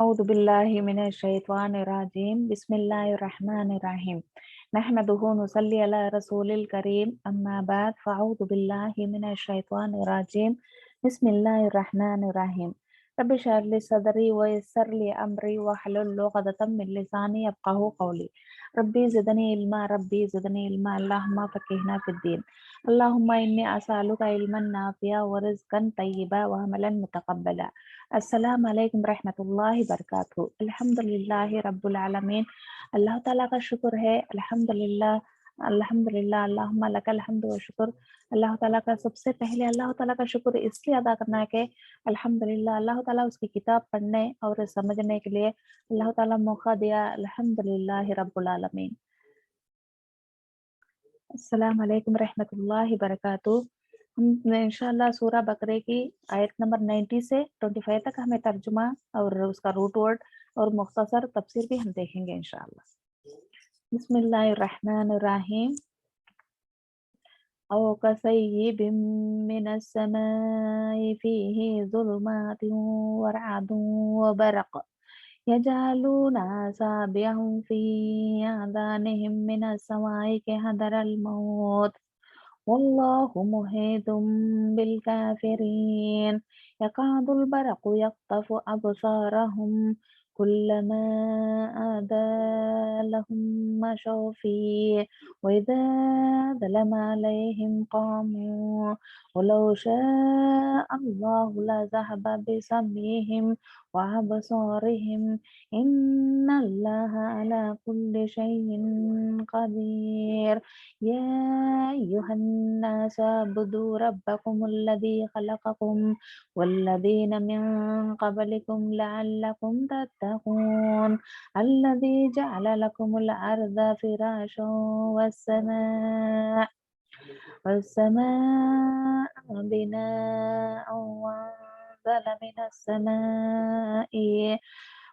أعوذ بالله من الشيطان الرجيم بسم الله الرحمن الرحيم نحمده ونصلي على رسول الكريم أما بعد فأعوذ بالله من الشيطان الرجيم بسم الله الرحمن الرحيم رب اشرح لي صدري ويسر لي أمري واحلل عقدة من لساني يفقهوا قولي ربي زدني علما اللهم فقهنا في الدين اللهم إني أسألك علما نافعا ورزقا طيبا وعملا متقبلا अस्सलाम वालेकुम रहमतुल्लाहि बरकातहू अल्हम्दुलिल्लाहि रब्बुल आलमीन। अल्लाह ताला का शुक्र है। अल्हम्दुलिल्लाह अल्हम्दुलिल्लाह अल्लाहुम्मा लकल हम्दु व शुक्र। अल्लाह ताला का सबसे पहले अल्लाह ताला का शुक्र इसलिए अदा करना है कि अल्हम्दुलिल्लाह अल्लाह ताला उसकी किताब पढ़ने और समझने के लिए अल्लाह ताला मौका दिया। अल्हम्दुलिल्लाहि रब्बुल आलमीन। अस्सलाम वालेकुम रहमतुल्लाहि बरकातहू। हम इंशाल्लाह सूरा बकरे की आयत नंबर 90 से 25 तक हमें तर्जुमा और उसका रूट वर्ड और मुख्तसर तफसीर भी हम देखेंगे इंशाल्लाह। बिस्मिल्लाहिर्रहमानिर्रहीम। औ कसय्यिबिम मिनस समाई फीही ज़ुलुमातिन व रअदुन व बरक़ यजअलूना असाबिअहुम फी आज़ानिहिम मिनस सवाइक़ि हदरल मौत वल्लाहु मुहीतुम बिल काफिरीन यकादुल बरक़ु यख्तफ़ु अबसारहुम कुल्लमा आदा लहुम मशौ फीह वइज़ा ज़लम अलैहिम क़ामू वलौ शाअ अल्लाहु लज़हब बिसमइहिम व अबसारिहिम इन्नल्लाहा अला कुल्लि शैइन क़दीर। या अय्युहन्नास अब्दू रब्बकुमुल्लज़ी खलक़कुम वल्लज़ीना मिन क़ब्लिकुम लअल्लकुम तत्तक़ून अल्लज़ी जअल लकुमुल अर्ज़ फ़िराशा वस्समाअ बिनाअन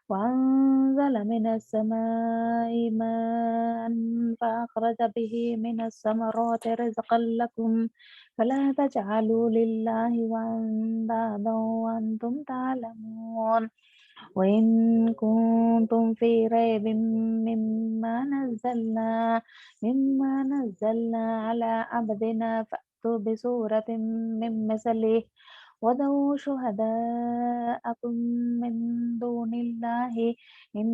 وأنزل من السماء ماء فأخرج به من الثمرات رزقا لكم فلا تجعلوا لله أندادا وأنتم تعلمون وإن كنتم في ريب مما نزلنا على عبدنا فأتوا بسورة من مثله ودعوا شهداءكم من دون الله إن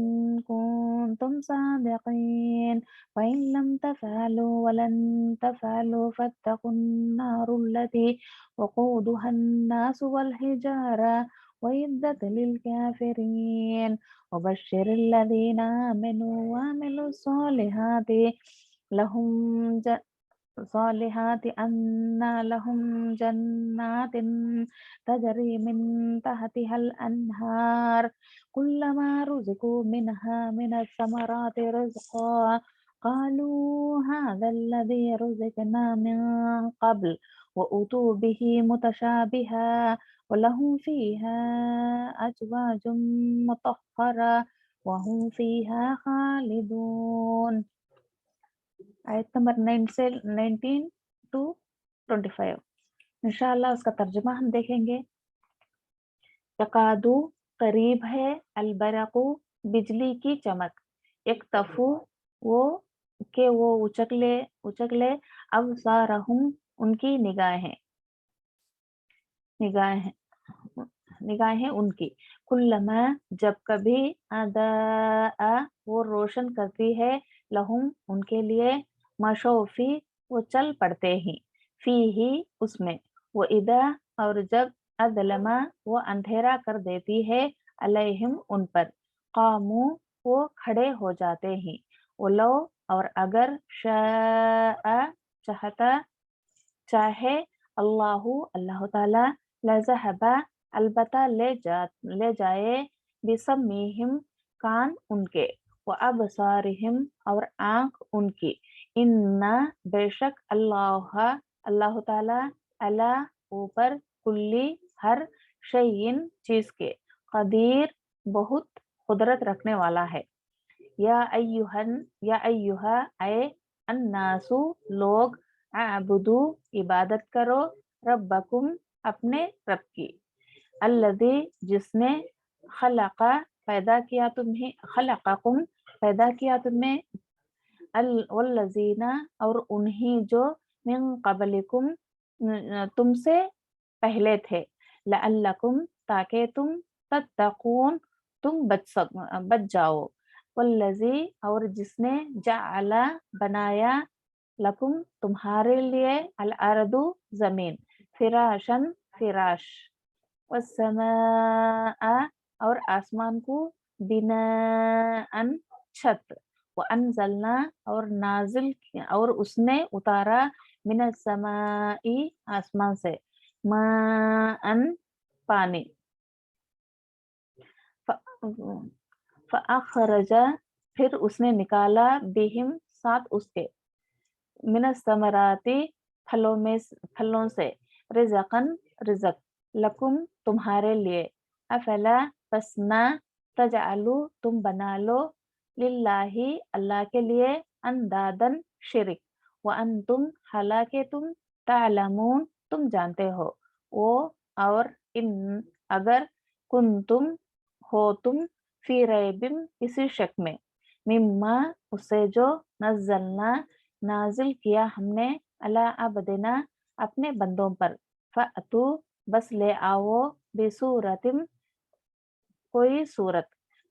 كنتم صادقين فإن لم تفعلوا ولن تفعلوا فاتقوا النار التي وقودها الناس والحجارة وعدت للكافرين وبشر الذين آمنوا وعملوا الصالحات لهم أن لهم جنات تجري من تحتها الأنهار كلما رزقوا منها من الثمرات رزقا قالوا هذا الذي رزقنا من قبل وأتوا به متشابها ولهم فيها أزواج مطهرة وهم فيها خالدون। आयत नंबर 9 से 19 टू 25 इंशाअल्लाह उसका तर्जुमा हम देखेंगे। यकादू करीब है, अलबरकू बिजली की चमक, एक तफू वो उचकले अबसारहुम उनकी निगाहें उनकी कुल्लमा जब कभी अदा वो रोशन करती है लहुम उनके लिए मशोफी वो चल पड़ते ही फी ही उसमें वो इदा और जब अदलमा वो अंधेरा कर देती है अलैहिम उन पर कामू वो खड़े हो जाते ही वलो और अगर चाहे अल्लाह ताला लज़हबा अलबत्ता ले जाए बिसम्मिहिम कान उनके व अबसारिहिम और आँख उनकी इन्ना बेशक अल्लाह ताला अला ऊपर कुल्ली हर शैइन चीज के कदीर बहुत कुदरत रखने वाला है। या अय्युहा ए अन्नासु लोग अबुदू इबादत करो रब्बकुम अपने रब की अल्लज़ी जिसने खलका पैदा किया तुम्हें, खलक़कुम पैदा किया तुम्हें, वल्लज़ीना और उन्हीं जो, मिन क़ब्लिकुम तुमसे पहले थे, लअल्लकुम ताकि तुम, तत्तकून तुम बच जाओ, वल्लज़ी और जिसने, जअला बनाया, लकुम तुम्हारे लिए, अल अर्दु जमीन, फिराशन फिराश, वस्समाआ और आसमान को, बिनाअन छत, व अनजलना और नाजिल और उसने उतारा, मिनस समाई आसमान से, माअन पानी, फअखरजा फिर उसने निकाला, बिहिम साथ उसके, मिनस समराती फलों से, रिज़क़न रिज़क, लकुम तुम्हारे लिए, अफला बस ना, तजअलु तुम बना लो, लिल्लाही अल्लाह के लिए, अंदादन शिरिक, व अंतुम हालांकि तुम, तालमून तुम जानते हो, वो और इन अगर, कुंतुम हो तुम, फी रैबिम इसी शक में, मिम्मा उसे जो, नज़लना नाजिल किया हमने, अला अबदिना अपने बंदों पर, फअतु बस ले आओ, बिसूरतिम कोई सूरत,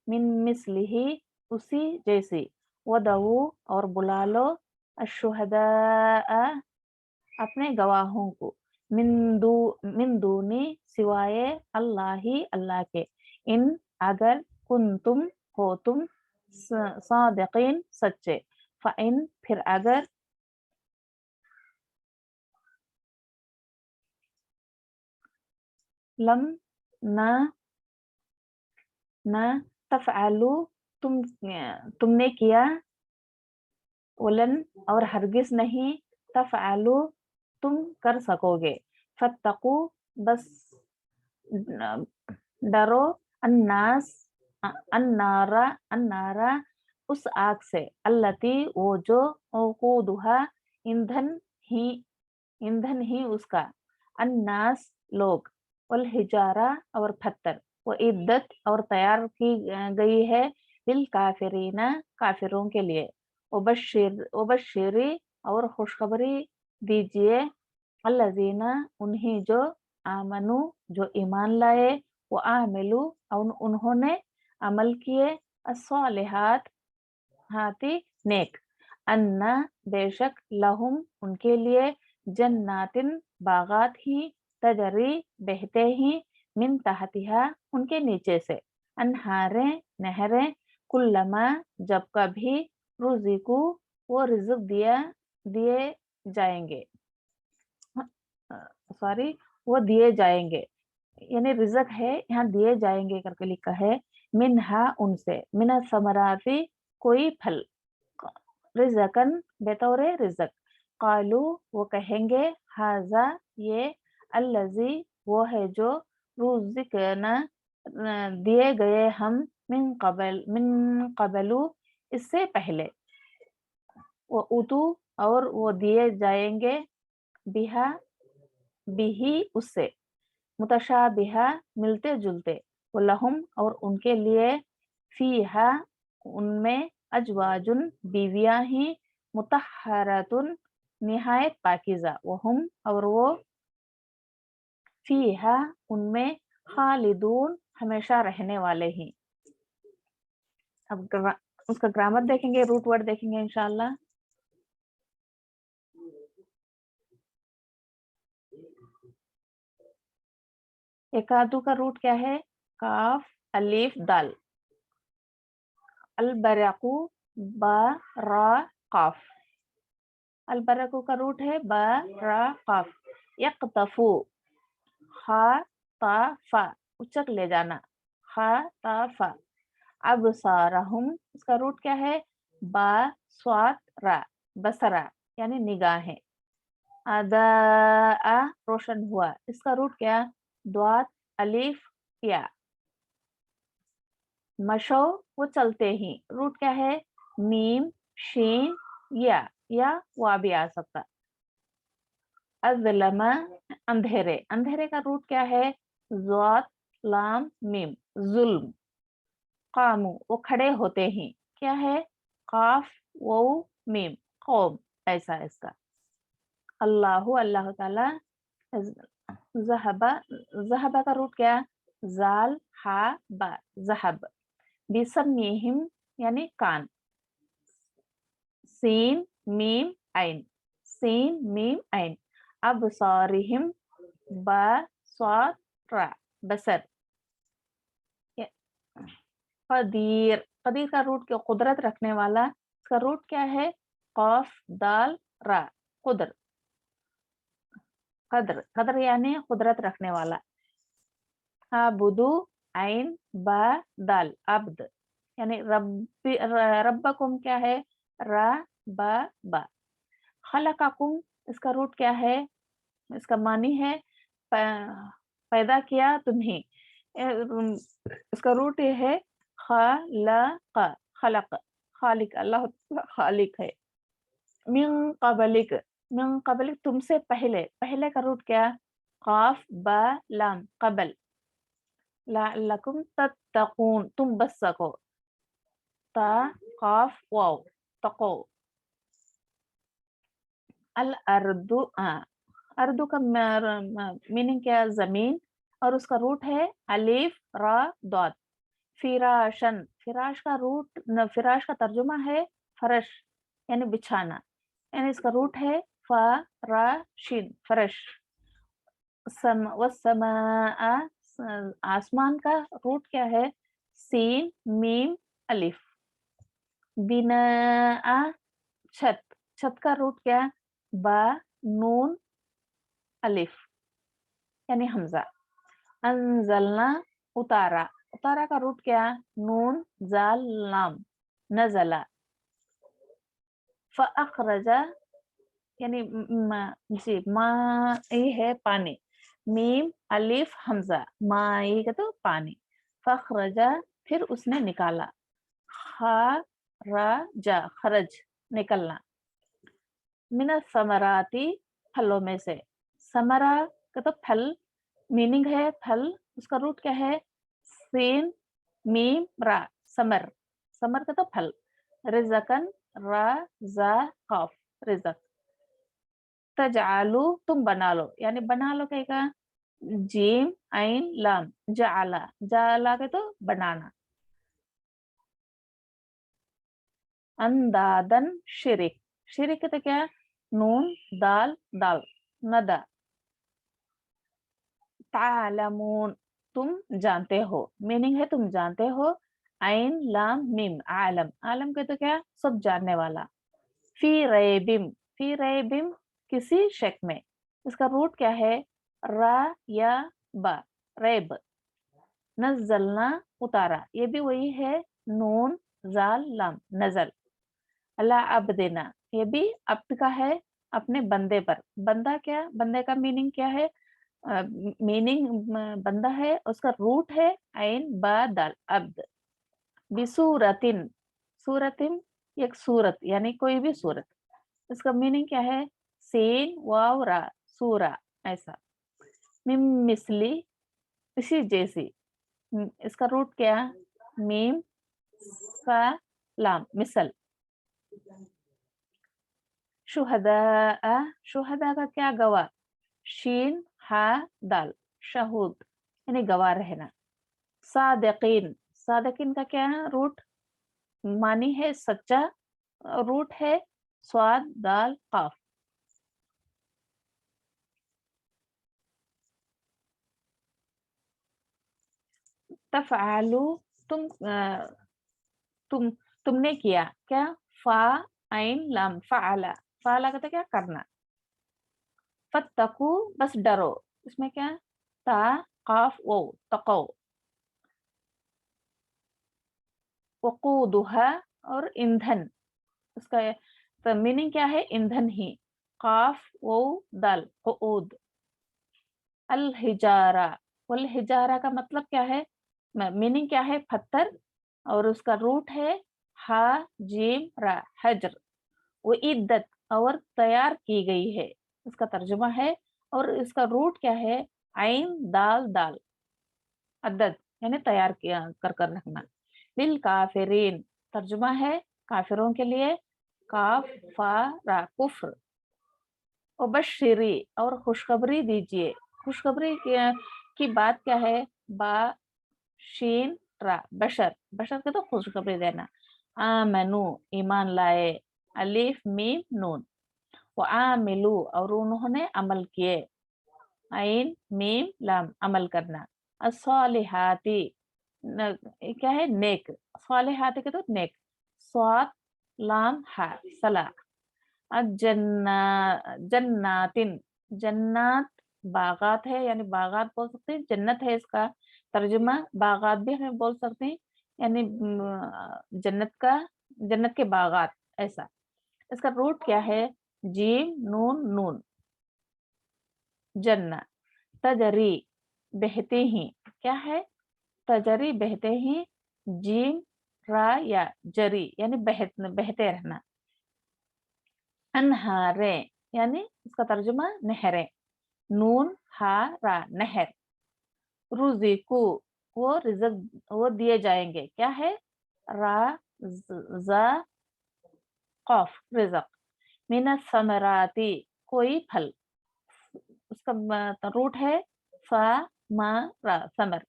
मिन मिस्लिही उसी जैसी, वदऊ और बुला लो, अशुहदा अपने गवाहों को, मिन दूनी सिवाय, अल्लाही अल्लाह के, इन अगर, कुंतुम हो तुम, सादिकीन सच्चे, फ़इन फिर अगर, लम न तफ़अलु तुमने किया, वलन और हरगिज नहीं, तफ़अलु तुम कर सकोगे, फत्तकु बस डरो, अन्नास अन्नारा उस आग से, अल्लती वो जो, वक़ूदुहा ईंधन ही उसका, अन्नास लोग, वल हिजारा और पत्थर, वो इद्दत और तैयार की गई है, लिल काफिरीना काफिरों के लिए, वबश्शिरी और खुशखबरी दीजिए, अल्लज़ीना उन्हीं जो, आमनु जो ईमान लाए, वो आमिलु और उन्होंने अमल किए, अस्सालिहात हाथी नेक, अन्ना बेशक, लहुम उनके लिए, जन्नातिन बागात ही, तजरी बहते ही, मिन तहतिहा उनके नीचे से, अनहारें नहरें, कुल्लमा जब कभी, रुज़िकु वो रिज़्क दिए जाएंगे, सॉरी वो दिए जाएंगे, यानी रिज़क है यहाँ दिए जाएंगे करके लिखा है, मिनहा उनसे, मिना समराती कोई फल, रिज़कन बेतौरे रिज़क, कालू वो कहेंगे, हाजा ये, अल्लज़ी वो है जो, रुज़िकना दिए गए हम, मिन कबलू इससे पहले, वो उतु और वो दिए जाएंगे, बिहा बिही उससे, मुतशाबिहा मिलते जुलते, वलहुम और उनके लिए, फीहा उनमें, अजवाजुन बीवियां ही, मुतहहरतुन निहायत पाकीज़ा, वहुम और वो, फीहा उनमें, खालिदून हमेशा रहने वाले ही। अब उसका ग्रामर देखेंगे, रूट वर्ड देखेंगे इंशाल्लाह। एकादू का रूट क्या है, काफ अलीफ दाल, अलबरकू बा रा काफ, अलबरकू का रूट है बा रा काफ, यक्तफू खा ता फा उच्चक ले जाना, खा ता फा, अबसारहुम इसका रूट क्या है, बा स्वात रा, बसरा यानी निगाहें, अदा रोशन हुआ इसका रूट क्या, द्वात अलीफ या, मशो वो चलते ही, रूट क्या है, मीम शीन या वा भी आ सकता, अज़लमा अंधेरे, अंधेरे का रूट क्या है, ज़ात लाम मीम, जुल्म, कामू वो खड़े होते ही, क्या है, काफ वो मीम, कौम, ऐसा इसका। अल्लाहु अल्लाह ताला, ज़हबा, ज़हबा का रूट क्या, जाल हा बा, ज़हब, बिसमीहिम यानी कान, सीन मीम ऐन, सीन मीम ऐन, अबसारिहिम बा स्वाद रा, बसर। कदीर, कदीर का रूट क्या, कुदरत रखने वाला, इसका रूट क्या है, कौफ दाल रा, कुदर, कदर, कदर यानी कुदरत रखने वाला। आबुदु ऐन बा दाल, अब्द यानी रब्बी, रब्बकुम क्या है, रा बा बा। खलकाकुम, इसका रूट क्या है, इसका मानी है पैदा किया तुम्हें, इसका रूट ये है खलक, खलक, खालिक, अल्लाह खालिक है। मिन कबलिक, मिन कबलिक तुमसे पहले, पहले का रूट क्या, काफ बा लाम, कबल, लकुम तत्तकून, तुम बच सको, ता काफ वाव, तको। अल अर्दु, अर्दु का मीनिंग क्या, जमीन, और उसका रूट है अलीफ रा दौद। फिराशन, फिराश का रूट, फिराश का तर्जुमा है फरश यानी बिछाना, यानी इसका रूट है फराशिन, फरश। वस्समाआ, आसमान का रूट क्या है, सीन मीम अलिफ। बिनाआ, छत, छत का रूट क्या, बा नून अलिफ यानी हमजा। अंजलना, उतारा, उतारा का रूट क्या, नून जाल लाम, नजला। फअखरजा यानी जी मा, ये है पानी, मीम अलिफ हमजा, माई का तो पानी। फखरजा, फिर उसने निकाला, खरजा, खरज, निकलना। मिन समराती, फलों में से, समरा का तो फल, मीनिंग है फल, उसका रूट क्या है, सीन मीम रा, समर, समर का तो फल। रिजकन, रा जा कौफ, रिजक। तजालू, तुम बना लो, यानी बना लो कहेगा, जीम ऐन लाम, जाला, जाला के तो बनाना। अंदादन, शिरिक, शिरिक तो क्या, नून दाल दाल, नदा। तालमून, तुम जानते हो, मीनिंग है तुम जानते हो। ऐन लाम मीम, आलम, आलम के तो क्या, सब जानने वाला। फी रेबिम, फी रेबिम किसी शक में, इसका रूट क्या है, रा या बा, रेब। नज़लना, उतारा, ये भी वही है, नून जाल लाम, नजल। अला अब्दिना, ये भी अब्द का है, अपने बंदे पर, बंदा क्या, बंदे का मीनिंग क्या है, मीनिंग बंदा है, उसका रूट है ऐन बा दाल, अब्द। बिसूरतिन, सूरतिन एक सूरत यानी कोई भी सूरत, इसका मीनिंग क्या है, सीन वाव रा, सूरा, ऐसा। मिम मिसली, इसी जैसी, इसका रूट क्या, मीम सा लाम, मिसल। शुहदा, शुहदा का क्या, गवाह, शीन हा दाल, शहूद यानी गवाह रहना। सादिकीन, सादिकीन का क्या है रूट, मानी है सच्चा, रूट है स्वाद दाल काफ। तफआलू, तुम तुमने किया, क्या, फा ऐन लाम, फाला, फाला का तो क्या, करना। फत्तकू, बस डरो, इसमें क्या, ता काफ वो, तको। वकूदुहा, और ईंधन, उसका तो मीनिंग क्या है, ईंधन ही, काफ वो दल, ऊद। अल हिजारा, वल हिजारा का मतलब क्या है, मीनिंग क्या है, पत्थर, और उसका रूट है हा जीम रा, हजर। वो इद्दत, और तैयार की गई है, इसका तर्जुमा है, और इसका रूट क्या है, आइन दाल दाल, अदद यानी तैयार किया कर कर रखना। लिल काफिरीन, तर्जुमा है काफिरों के लिए, काफ फा रा कुफ्र, वबश्शिरी और खुशखबरी दीजिए। खुशखबरी की बात क्या है, बा शीन रा बशर, बशर के तो खुशखबरी देना, आमनु ईमान लाए, अलिफ मीम नून, व आमिलू और उन्होंने अमल किए, आइन मीम लाम अमल करना, अस्सालिहाती क्या है नेक, सालिहाती के तो नेक, स्वाद लाम हा सला, जन्ना जन्नातिन, जन्नात बागात है, यानी बागात बोल सकते हैं, जन्नत है इसका तर्जुमा, बागात भी हमें बोल सकते हैं, यानी जन्नत का, जन्नत के बागात ऐसा। इसका रूट क्या है, जीम नून नून, जन्ना, तजरी बहते ही, क्या है, तजरी बहते ही, जीम रा या जरी यानी बहते रहना, अनहारे यानी इसका तर्जुमा नहरें, नून हा रा नहर, रुज़िकु वो रिज़्क वो दिए जाएंगे, क्या है, रा ज़ा कॉफ रिज़्क, मिन समराती कोई फल, उसका रूट है फा मा रा समर,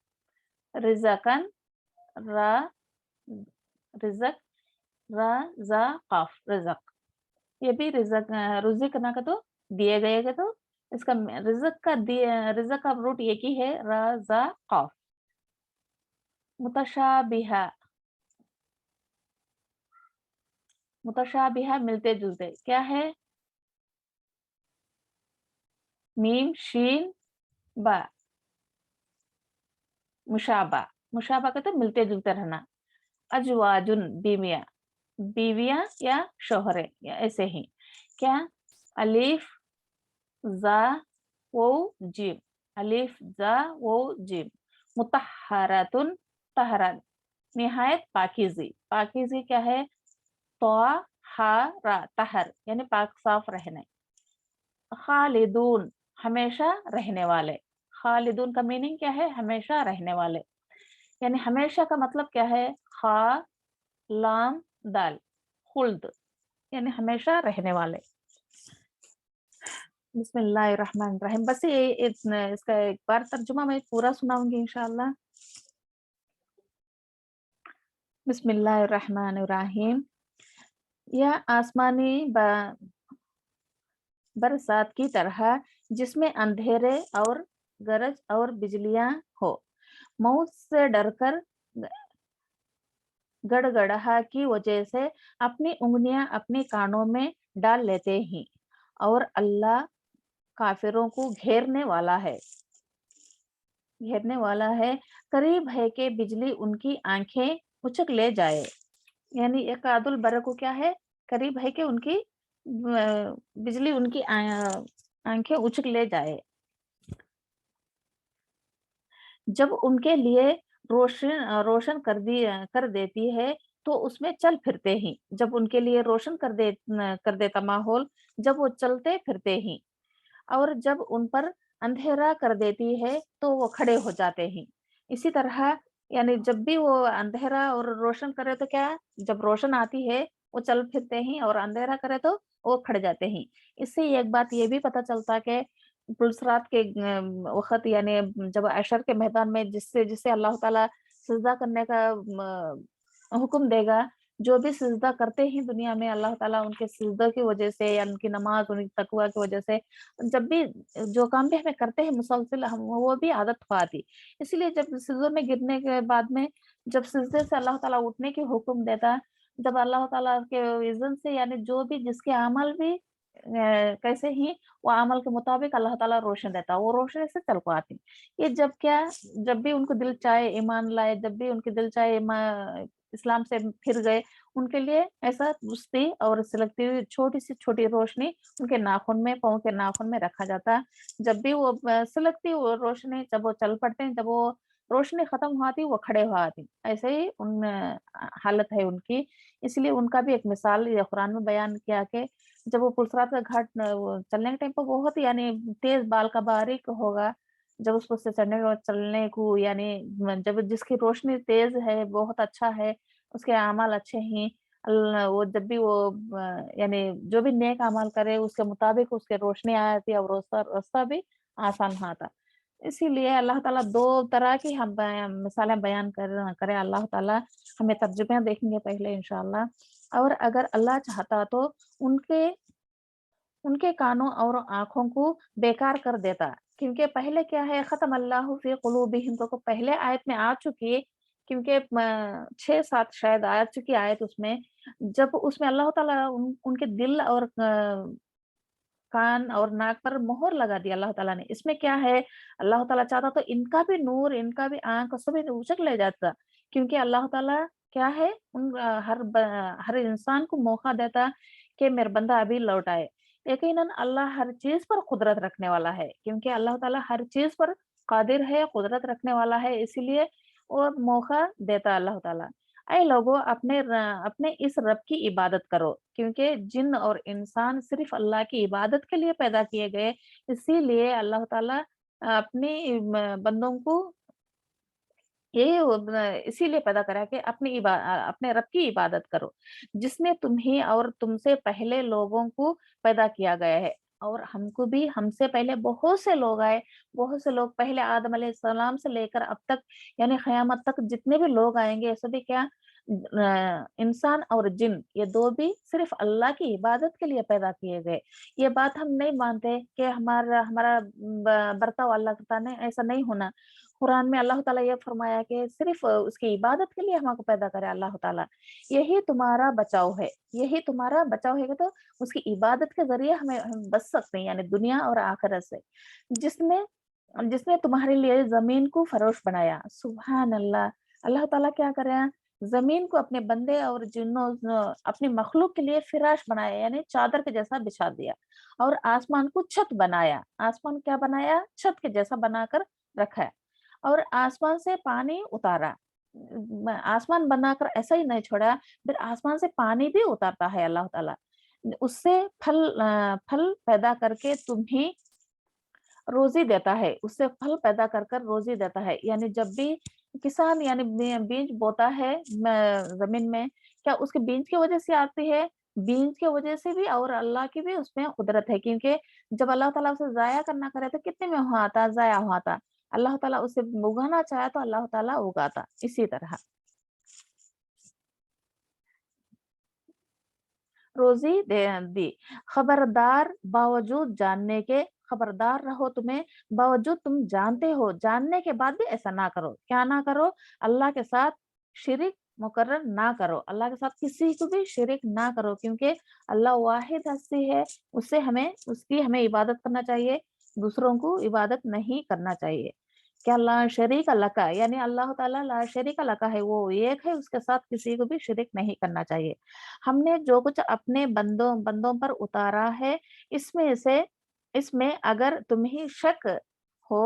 रिज़कन रा रिज़क रा ज़ा कॉफ रिज़क, ये भी रिज़क रुज़िक ना का तो दिए गए का, तो इसका रिज़क का रिज़क का रूट एक ही है, रा ज़ा कॉफ। मुतशाबिहा, मुतशाबिहा मिलते जुलते, क्या है, मीम शीन बा, मुशाबा, मुशाबा का तो मिलते जुलते रहना, अजवाजुन बीवियां, बीवियां या शोहरे या ऐसे ही, क्या, अलिफ जा वो जीम, अलिफ जा वो जीम, मुतहरतुन तहरन निहायत पाकीज़ी, पाकीज़ी क्या है, तो हा रा तहर यानी पाक साफ रहने, खालिदून हमेशा रहने वाले, खालिदून का मीनिंग क्या है, हमेशा रहने वाले, यानी हमेशा का मतलब क्या है, खा लाम दाल खुल्द यानी हमेशा रहने वाले। बिस्मिल्लाहिर्रहमानिर्रहीम, बस ये इसका एक बार तर्जुमा मैं पूरा सुनाऊंगी इंशाअल्लाह। बिस्मिल्लाहिर्रहमानिर्रहीम, यह आसमानी बरसात की तरह जिसमें अंधेरे और गरज और बिजलियां हो, मौत से डरकर गड़गड़ाहा की वजह से अपनी उंगलियां अपने कानों में डाल लेते हैं, और अल्लाह काफिरों को घेरने वाला है, करीब है कि बिजली उनकी आंखें उचक ले जाए, यानी एक आदुल बरक को क्या है, करीब है कि उनकी बिजली उनकी आंखें उचक ले जाए, जब उनके लिए रोशन कर देती है तो उसमें चल फिरते ही, जब उनके लिए रोशन कर देता माहौल, जब वो चलते फिरते ही, और जब उन पर अंधेरा कर देती है तो वो खड़े हो जाते हैं। इसी तरह यानी जब भी वो अंधेरा और रोशन करे तो क्या, जब रोशन आती है वो चल फिरते हैं, और अंधेरा करे तो वो खड़े जाते हैं। इससे एक बात ये भी पता चलता कि पुलसरात के वक़्त यानी जब अशर के मैदान में जिससे जिससे अल्लाह ताला सजदा करने का हुक्म देगा, जो भी सिजदा करते हैं दुनिया में अल्लाह ताला उनके सिजदों की वजह से या उनकी नमाज उनकी तकवा की वजह से, जब भी जो काम भी हमें करते हैं मुसलसल हम वो भी आदत हो आती, इसलिए जब सिजदों में गिरने के बाद में जब सिजदे से अल्लाह ताला उठने की हुक्म देता, जब अल्लाह ताला के इज़्ज़त से यानी जो भी जिसके अमल भी कैसे ही वो अमल के मुताबिक अल्लाह ताला रोशनी देता, वो रोशनी से चल पाती। ये जब क्या, जब भी उनको दिल चाहे ईमान लाए, जब भी उनके दिल चाहे इस्लाम से फिर गए, उनके लिए ऐसा बुझती और सिलकती हुई छोटी सी छोटी रोशनी उनके नाखून में, पाँव के नाखून में रखा जाता। जब भी वो सिलकती वो रोशनी, जब वो चल पड़ते हैं, जब वो रोशनी खत्म हो आती वो खड़े हो आती, ऐसे ही उन हालत है उनकी। इसलिए उनका भी एक मिसाल ये कुरान में बयान किया कि जब वो पुलसरात का घाट वो चलने के टाइम पर बहुत यानी तेज बाल का बारीक होगा, जब उस पर से चढ़ने और चलने को यानी जब जिसकी रोशनी तेज है, बहुत अच्छा है, उसके अमाल अच्छे हैं, वो जब भी वो यानी जो भी नेक अमल करे उसके मुताबिक उसके रोशनी आ जाती है और रास्ता रास्ता भी आसान होता। इसीलिए अल्लाह ताला 2 तरह की हम मिसालें बयान करे अल्लाह ताला। हमें तर्जुमे देखेंगे पहले इंशाअल्लाह। और अगर अल्लाह चाहता तो उनके उनके कानों और आँखों को बेकार कर देता। क्योंकि पहले क्या है, ख़त्म अल्लाहु फ़ी क़ुलूबिहिम तो पहले आयत में आ चुकी है, क्योंकि 6-7 शायद आ चुकी आयत उसमें। जब उसमें अल्लाह ताला उनके दिल और कान और नाक पर मोहर लगा दिया अल्लाह ताला ने। इसमें क्या है, अल्लाह ताला चाहता तो इनका भी नूर, इनका भी आँख सभी उचक ले जाता। क्योंकि अल्लाह ताला क्या है, हर इंसान को मौका देता कि मेरा बंदा अभी लौट आए। यकीनन अल्लाह हर चीज़ पर कुदरत रखने वाला है, क्योंकि अल्लाह ताला हर चीज़ पर कादिर है, कुदरत रखने वाला है, इसीलिए वो मौका देता अल्लाह ताला। ऐ लोगों, अपने इस रब की इबादत करो, क्योंकि जिन्न और इंसान सिर्फ अल्लाह की इबादत के लिए पैदा किए गए। इसीलिए अल्लाह ताला अपने बंदों को इसीलिए पैदा करा कि अपने रब की इबादत करो, जिसने तुम्हें और तुमसे पहले लोगों को पैदा किया गया है। और हमको भी, हमसे पहले बहुत से लोग आए, बहुत से लोग पहले आदम अलैहिस्सलाम से लेकर अब तक, यानी क़यामत तक जितने भी लोग आएँगे सभी क्या, इंसान और जिन, ये 2 भी सिर्फ अल्लाह की इबादत के लिए पैदा किए गए। ये बात हम नहीं मानते कि हमारा हमारा बर्ताव अल्लाह के सामने ऐसा नहीं होना। कुरान में अल्लाह ताला ये फरमाया कि सिर्फ उसकी इबादत के लिए हमको पैदा करे अल्लाह ताला। यही तुम्हारा बचाव है, यही तुम्हारा बचाव है कि तो उसकी इबादत के ज़रिए हम बच सकते हैं, यानी दुनिया और आखिरत से। जिसने जिसने तुम्हारे लिए ज़मीन को फरोश बनाया। सुभान अल्लाह! अल्लाह ताला क्या कर रहे हैं, ज़मीन को अपने बंदे और जिन्नों अपनी मखलूक के लिए फिराश बनाया, यानी चादर के जैसा बिछा दिया। और आसमान को छत बनाया। आसमान क्या बनाया? छत के जैसा बनाकर रखा है। और आसमान से पानी उतारा। आसमान बनाकर ऐसा ही नहीं छोड़ा, फिर आसमान से पानी भी उतारता है अल्लाह ताला। उससे फल पैदा करके तुम्हें रोज़ी देता है, उससे फल पैदा कर कर रोज़ी देता है। यानी जब भी किसान यानी बीज बोता है ज़मीन में, क्या उसके बीज की वज़ह से आती है? बीज की वज़ह से भी, और अल्लाह की भी उसमें कुदरत है, क्योंकि जब अल्लाह ताला उसे ज़ाया करना करे तो कितने में हुआ था? ज़ाया हुआ था। अल्लाह ताला उसे उगाना चाहे तो अल्लाह ताला उगाता। इसी तरह रोज़ी दे दी। खबरदार बावजूद जानने के, खबरदार रहो तुम्हें, बावजूद तुम जानते हो, जानने के बाद भी ऐसा ना करो। क्या ना करो? अल्लाह के साथ शिरिक मुकर्रर ना करो। अल्लाह के साथ किसी को भी शिरिक ना करो, क्योंकि अल्लाह वाहिद हस्ती है, उसकी हमें इबादत करना चाहिए, दूसरों को इबादत नहीं करना चाहिए। क्या ला शरीक अल्लाह का, यानी अल्लाह ताला ला शरीक अल्लाह का है, वो एक है, उसके साथ किसी को भी शिरिक नहीं करना चाहिए। हमने जो कुछ अपने बंदों बंदों पर उतारा है, इसमें से इसमें अगर तुम्हें शक हो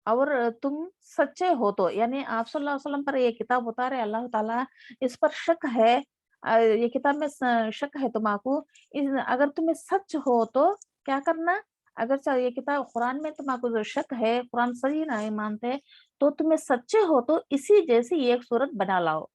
और तुम सच्चे हो तो, यानी आप सल्लल्लाहु अलैहि वसल्लम पर ये किताब उतारे अल्लाह ताला, इस पर शक है, ये किताब में शक है तुम्हाको, अगर तुम्हें सच हो तो क्या करना, अगर ये किताब कुरान में तुम्हाको जो शक है, कुरान सही नहीं मानते, तो तुम्हें सच्चे हो तो इसी जैसी एक सूरत बना लाओ।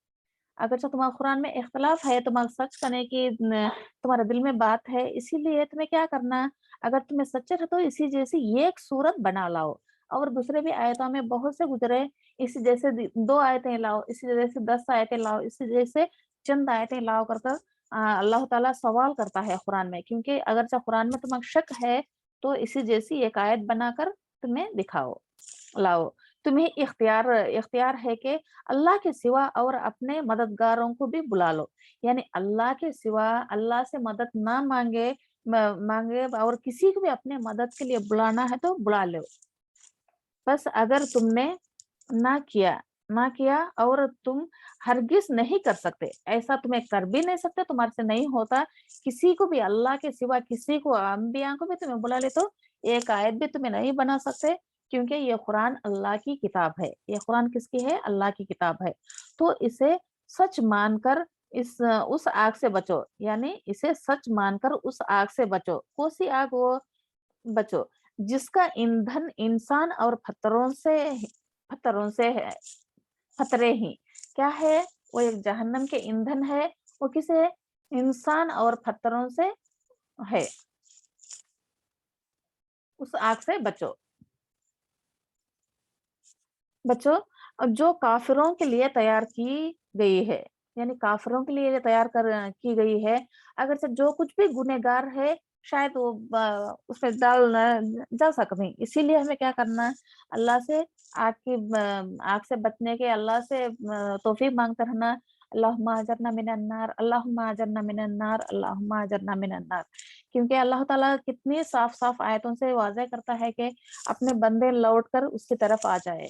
अगर जो तुम्हारा कुरान में इख्तिलाफ है, तुम्हारा सच करने की तुम्हारे दिल में बात है, इसीलिए तुम्हें क्या करना, अगर तुम्हें सच्चे हो तो इसी जैसी ये एक सूरत बना लाओ। और दूसरे भी आयतों में बहुत से गुजरे, इसी जैसे 2 आयतें लाओ, इसी जैसे 10 आयतें लाओ, इसी जैसे चंद आयतें लाओ कर कर अल्लाह ताला सवाल करता है कुरान में, क्योंकि अगर जो कुरान में तुम्हें शक है, तो इसी जैसी एक आयत बनाकर तुम्हें दिखाओ, लाओ। तुम्हें इख्तियार इख्तियार है कि अल्लाह के सिवा और अपने मददगारों को भी बुला लो, यानी अल्लाह के सिवा, अल्लाह से मदद ना मांगे और किसी को भी अपने मदद के लिए बुलाना है तो बुला लो। बस अगर तुमने ना किया ना किया और तुम हरगिज नहीं कर सकते, ऐसा तुम्हें कर भी नहीं सकते, तुम्हारे से नहीं होता, किसी को भी अल्लाह के सिवा किसी को, अंबिया को भी तुम्हें बुला ले तो एक आयत भी तुम्हें नहीं बना सकते, क्योंकि ये कुरान अल्लाह की किताब है। ये कुरान किसकी है? अल्लाह की किताब है। तो इसे सच मानकर इस उस आग से बचो, यानी इसे सच मानकर उस आग से बचो। कौन सी आग? वो बचो जिसका ईंधन इंसान और पत्थरों से है, पत्थरे ही क्या है, वो एक जहन्नम के ईंधन है, वो किसे, इंसान और पत्थरों से है, उस आग से बचो। बच्चों, अब जो काफिरों के लिए तैयार की गई है, यानी काफिरों के लिए तैयार की गई है, अगर से जो कुछ भी गुनहगार है शायद वो उसमें जा सकते नहीं, इसीलिए हमें क्या करना है, अल्लाह से आग से बचने के अल्लाह से तौफीक मांगते रहना। अल्लाहुम्मा अजरना मिनन नार, अल्लाहुम्मा अजरना मिनन नार, अल्लाहुम्मा अजरना मिनन नार। क्योंकि अल्लाह ताला कितनी साफ साफ आयतों से वाज़ेह करता है कि अपने बंदे लौट कर उसकी तरफ आ जाए,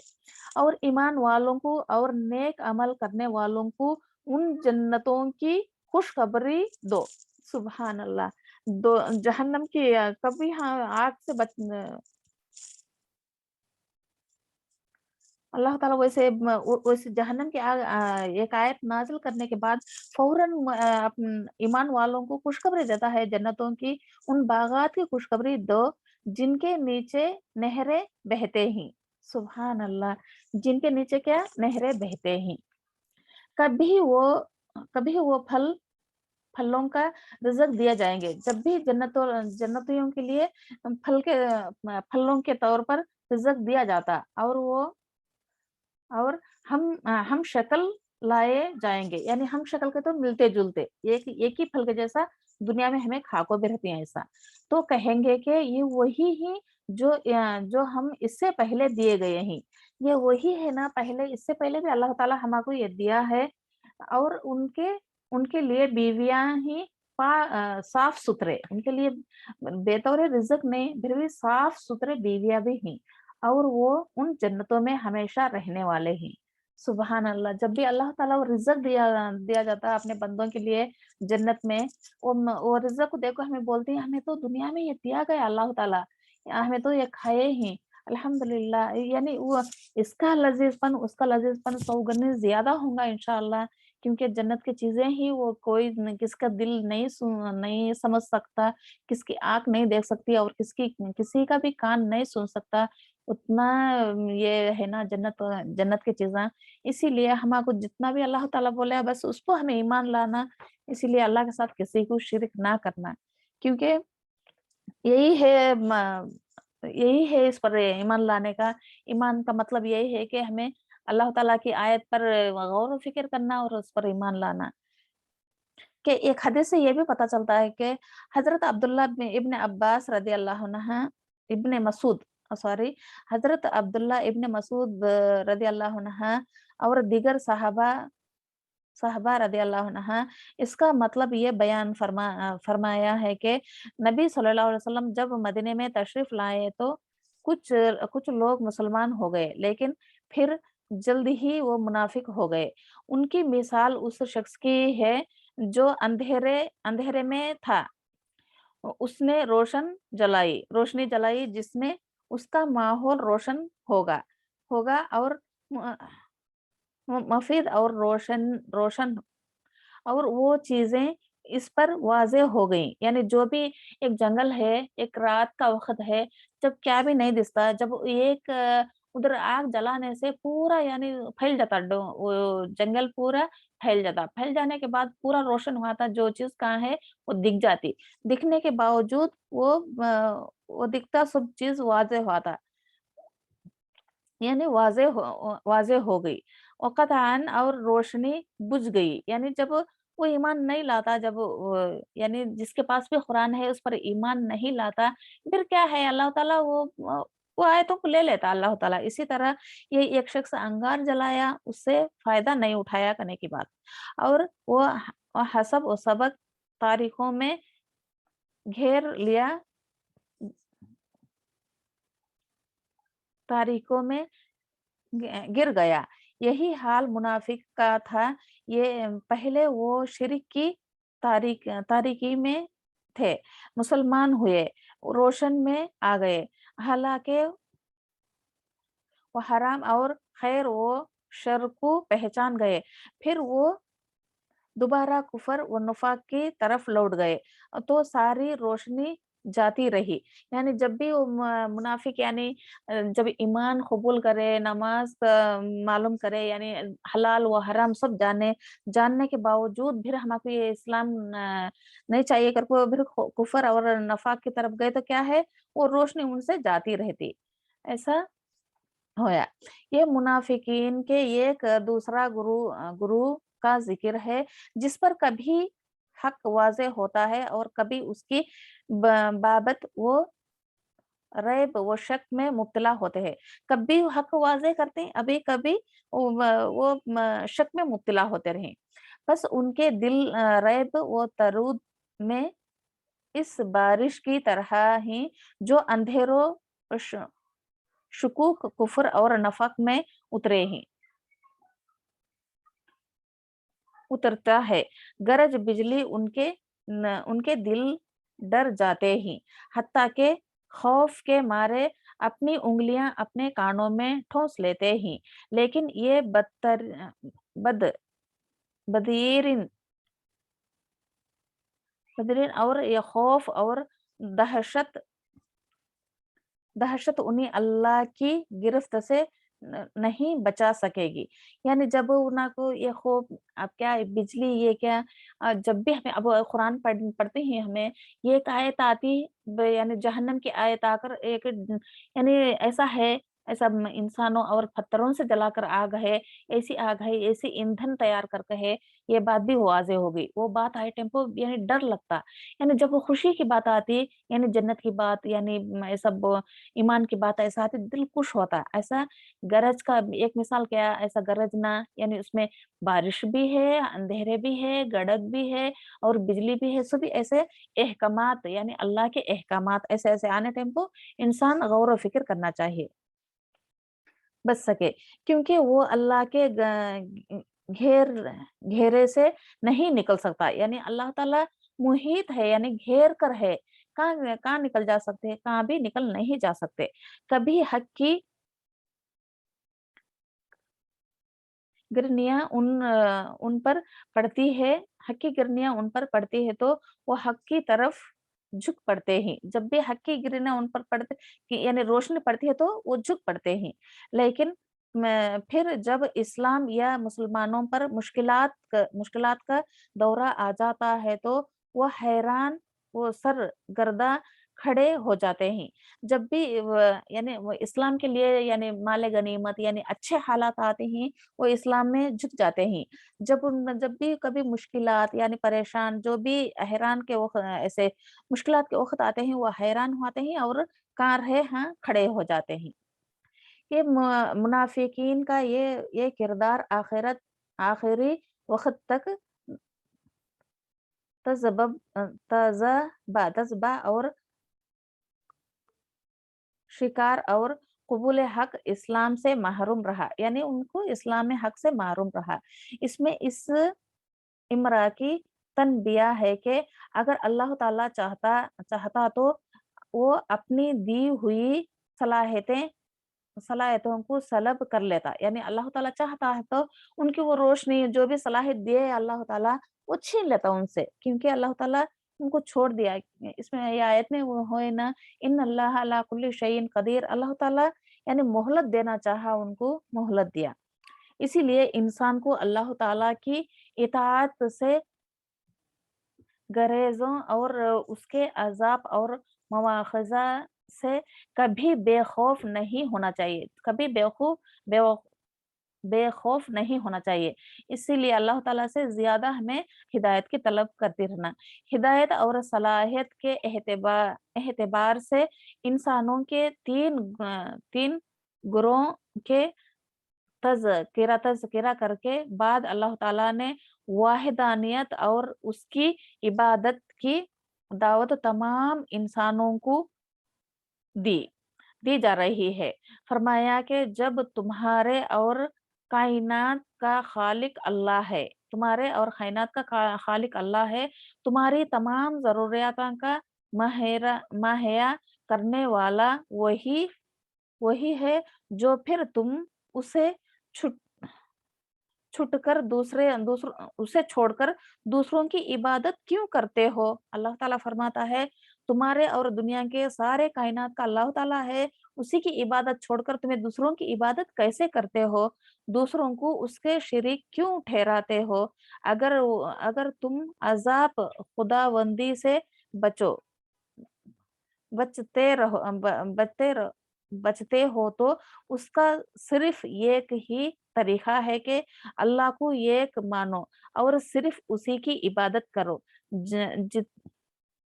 और ईमान वालों को और नेक अमल करने वालों को उन जन्नतों की खुशखबरी दो। सुभान अल्लाह। दो जहन्नम की कभी हाँ आग से बच अल्लाह ताला वैसे जहन्नम की आग एक आयत नाजिल करने के बाद फौरन ईमान वालों को खुशखबरी देता है जन्नतों की, उन बागात की खुशखबरी दो जिनके नीचे नहरें बहते ही। सुभान अल्लाह। जिनके नीचे क्या, नहरें बहते ही। कभी वो कभी वो फलों का रिज़्क दिया जाएंगे। जब भी जन्नतियों के लिए फलों के तौर पर रिज़्क दिया जाता, और हम शक्ल लाए जाएंगे, यानी हम शक्ल के तो मिलते जुलते एक ही फल के जैसा दुनिया में हमें खाको भी रहती है ऐसा, तो कहेंगे कि ये वही ही जो हम इससे पहले दिए गए हैं, ये वही है ना, पहले इससे पहले भी अल्लाह ताला हमको ये दिया है। और उनके उनके लिए बीवियां ही साफ सुथरे, उनके लिए बेतौरे रिज़्क नहीं, फिर भी साफ सुथरे बीवियां भी हैं, और वो उन जन्नतों में हमेशा रहने वाले हैं। सुबहान अल्लाह। जब भी अल्लाह ताला वो रिज़्क दिया दिया जाता है अपने बंदों के लिए जन्नत में, वो रिज़्क को देखो, हमें बोलते हैं हमें तो दुनिया में ये दिया गया अल्लाह ताला, हमें तो ये खाए हैं अल्हम्दुलिल्लाह, यानी वो इसका लजीजपन उसका लजीजपन 100 गुने ज्यादा होगा इंशाअल्लाह, क्योंकि जन्नत की चीजें ही वो कोई किसका दिल नहीं समझ सकता, किसकी आंख नहीं देख सकती, और किसी का भी कान नहीं सुन सकता, उतना ये है ना जन्नत जन्नत की चीजें। इसीलिए हमको जितना भी अल्लाह ताला बोले बस उस पर हमें ईमान लाना, इसीलिए अल्लाह के साथ किसी को शिरक ना करना, क्योंकि यही है यही है इस पर ईमान लाने का। ईमान का मतलब यही है कि हमें अल्लाह ताला की आयत पर गौर व फिक्र करना और उस पर ईमान लाना। कि एक हदीस से ये भी पता चलता है कि हजरत अब्दुल्ला इब्न अब्बास रदी अल्लाह अन्हा, इब्न मसूद सॉरी हजरत अब्दुल्ला इब्न मसूद रदी अल्लाह अन्हा और दीगर साहबा रदी अल्लाह अन्हा, इसका मतलब ये बयान फरमाया है कि नबी सल्लल्लाहु अलैहि वसल्लम जब मदीने में तशरीफ लाए तो कुछ कुछ लोग मुसलमान हो गए, लेकिन फिर जल्द ही वो मुनाफिक हो गए। उनकी मिसाल उस शख्स की है जो अंधेरे अंधेरे में था, उसने रोशनी जलाई जिसमें उसका माहौल रोशन होगा होगा और मफीद और रोशन रोशन और वो चीजें इस पर वाज़ेह हो गई, यानी जो भी एक जंगल है, एक रात का वक़्त है, जब क्या भी नहीं दिखता, जब एक उधर आग जलाने से पूरा यानी फैल जाता, वो जंगल पूरा फैल जाता, फैल जाने के बाद पूरा रोशन हुआ था, जो चीज़ कहाँ है वो दिख जाती, दिखने के बावजूद वो दिखता सब चीज़ वाज़ेह हुआ था, यानी वाज़ेह हो गई। औक़तन और रोशनी बुझ गई, यानी जब वो ईमान नहीं लाता, जब यानी जिसके पास भी कुरान है उस पर ईमान नहीं लाता, फिर क्या है अल्लाह ताला वो आयतों को ले लेता अल्लाह ताला। इसी तरह ये एक शख्स अंगार जलाया, उससे फ़ायदा नहीं उठाया करने की बात, और वो हसब और सबक तारीखों में घेर लिया तारीखों में गिर गया। यही हाल मुनाफिक का था। ये पहले वो शिर्क की तारीकी में थे, मुसलमान हुए, रोशन में आ गए, हालांकि वो हराम और खैर वो शर को पहचान गए, फिर वो दोबारा कुफर व निफाक की तरफ लौट गए, तो सारी रोशनी जाती रही। यानी जब भी वो मुनाफिक यानी जब ईमान कबूल करे, नमाज मालूम करे, यानी हलाल व हराम सब जानने के बावजूद फिर हमको ये इस्लाम नहीं चाहिए करके फिर कुफर और नफाक की तरफ गए तो क्या है, वो रोशनी उनसे जाती रहती। ऐसा होया। ये मुनाफिकीन के एक दूसरा गुरु का जिक्र है, जिस पर कभी हक वाज़े होता है और कभी उसकी बाबत वो रैब वो शक में मुब्तला होते हैं। कभी हक वाज़े करते हैं, अभी कभी शक में मुब्तला होते रहे। बस उनके दिल रैब व तरूद में इस बारिश की तरह ही जो अंधेरों शुकूक कुफ्र और नफक में उतरे हैं उतरता है। गरज बिजली उनके दिल डर जाते ही, हत्ता के खौफ के मारे अपनी उंगलियां अपने कानों में ठोंस लेते ही। लेकिन ये बद बदीरिन बदरीन और ये खौफ और दहशत दहशत उन्हें अल्लाह की गिरफ्त से नहीं बचा सकेगी। यानी जब उनको ये खौफ, अब क्या है, बिजली ये क्या, जब भी हमें अब कुरान पढ़ते हैं हमें ये एक आयत आती, यानी जहन्नम की आयत आकर एक यानी ऐसा है, ऐसा इंसानों और पत्थरों से जलाकर आग है, ऐसी आग है, ऐसी ईंधन तैयार करके है। ये बात भी वाज़ेह हो गई। वो बात आए टेम्पो यानी डर लगता। यानी जब वो खुशी की बात आती, यानी जन्नत की बात, यानी सब ईमान की बात ऐसा आती, दिल खुश होता है। ऐसा गरज का एक मिसाल क्या, ऐसा गरजना यानी उसमें बारिश भी है, अंधेरे भी है, गड़क भी है और बिजली भी है। सभी ऐसे अहकामात यानी अल्लाह के अहकामात ऐसे-ऐसे आने टाइम को इंसान गौर व फ़िक्र करना चाहिए, बच सके। क्योंकि वो अल्लाह के घेर घेरे से नहीं निकल सकता। यानी अल्लाह ताला मुहीत है, यानी घेर कर है। कहाँ कहाँ निकल जा सकते हैं? कहाँ भी निकल नहीं जा सकते। कभी हक की गिरनियाँ उन पर पड़ती है, हक की गिरनियाँ उन पर पड़ती है तो वो हक की तरफ झुक पड़ते हैं। जब भी हक की गिरनियाँ उन पर पड़ते कि यानी रोशनी पड़ती है तो वो झुक पड़ते हैं। लेकिन फिर जब इस्लाम या मुसलमानों पर मुश्किलात का दौरा आ जाता है तो वो हैरान, वो सरगर्दा खड़े हो जाते हैं। जब भी यानी वो इस्लाम के लिए यानी माल गनीमत यानी अच्छे हालात आते हैं, वो इस्लाम में झुक जाते हैं। जब भी कभी मुश्किलात यानी परेशान जो भी हैरान के ऐसे मुश्किलात के वक़्त आते हैं, वो हैरान होते हैं और कहाँ रहे हाँ, खड़े हो जाते हैं। ये मुनाफिकीन का ये किरदार आखिरी वक़्त तक तज़बा और शिकार और कबूल हक इस्लाम से महरूम रहा। यानी उनको इस्लाम में हक से महरूम रहा। इसमें इस इमरा की तनबिया है कि अगर अल्लाह ताला चाहता चाहता तो वो अपनी दी हुई सलाहियतें सलाहियतों को सलब कर लेता। यानी अल्लाह ताला चाहता है तो उनकी वो रोशनी जो भी सलाहियत दिए अल्लाह ताला वो छीन लेता उनसे, क्योंकि अल्लाह ताला उनको छोड़ दिया। इसमें ये आयत में वो है ना, इन अल्लाह अला कुल्ली शैइन कदीर, अल्लाह ताला यानी मोहलत देना चाहा उनको मोहलत दिया। इसीलिए इंसान को अल्लाह ताला की इताअत से गरेज़ों और उसके अज़ाब और मवाख़िज़ा से कभी बेखौफ नहीं होना चाहिए, कभी बेव बेखौफ नहीं होना चाहिए। इसीलिए अल्लाह ताला से ज़्यादा हमें हिदायत की तलब करते रहना। हिदायत और सलाहियत के एहतिबार से इंसानों के 3 गुरों के तज़किरा करके बाद अल्लाह ताला ने वाहिदानियत और उसकी इबादत की दावत तमाम इंसानों को दी दी जा रही है। फरमाया कि जब तुम्हारे और कायनात का खालिक अल्लाह है, तुम्हारे और कायनात का खालिक अल्लाह है, तुम्हारी तमाम ज़रूरियातों का मुहैया करने वाला वही वही है, जो फिर तुम उसे छुट छुटकर उसे छोड़कर दूसरों की इबादत क्यों करते हो? अल्लाह ताला फरमाता है, تمہارے اور دنیا کے سارے کائنات کا اللہ تعالیٰ ہے، اسی کی عبادت چھوڑ کر تمہیں دوسروں کی عبادت کیسے کرتے ہو؟ دوسروں کو اس کے شریک کیوں ٹھہراتے ہو؟ اگر تم عذاب خداوندی سے بچو بچتے رہو بچتے ہو تو اس کا صرف ایک ہی طریقہ ہے کہ اللہ کو ایک مانو اور صرف اسی کی عبادت کرو،